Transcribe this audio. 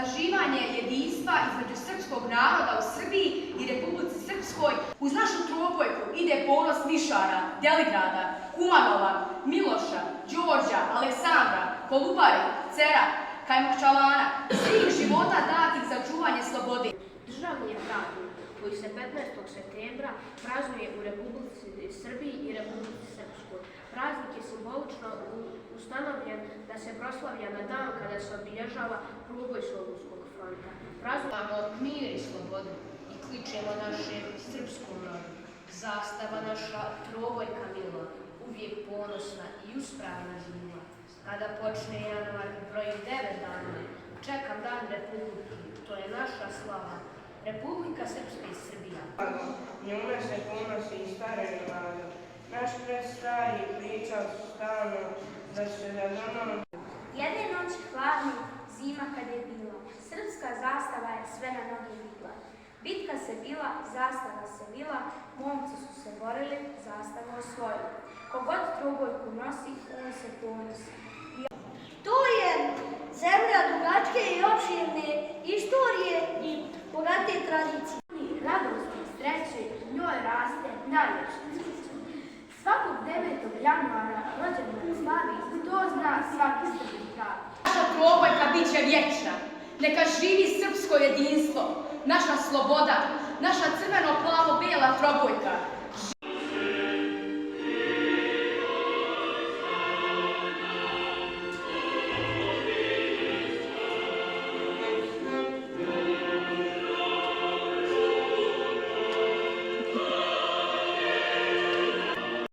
osnaživanje jedinstva između srpskog naroda u Srbiji i Republici Srpskoj. Uz našu trobojku ide ponos Nišara, Deligrada, Kumanova, Miloša, Đorđa, Aleksandra, Kolubare, Cera, Kajmakčalana, svih života datih za čuvanje slobode. Državni je praznik koji se 15. septembra praznuje u Republici Srbiji i Republici Srpskoj. Praznik je simbolično ustanovljen da se proslavlja na dan kada se obilježava proboj Solunskog fronta. Praznujemo mir i slobodu i kličemo našem srpskom narodu. Zastava naša trobojka mila, uvijek ponosna i uspravna živla. Kada počne januar, broji 9 dana, čekam dan Republike, to je naša slava. Republika Srpska i Srbija. Njome se ponosi i stare vlada. Naš prestari pričao stalno da se radonom. Jedne noći hladno, zima kad je bila, srpska zastava je sve na noge digla. Bitka se bila, zastava se vila, momci su se borili, zastava osvojili. Kogod trobojku nosi, on se ponosi. To je zemlja dugačke i opširne istorije i bogate tradicije. Radosti i sreće u njoj raste najljepša cvijeće. Svakog 9. januara rođendan slavi, to zna svaki Srbin pravi. Naša trobojka bit će vječna. Neka živi srpsko jedinstvo, naša sloboda, naša crveno-plavo-bijela trobojka.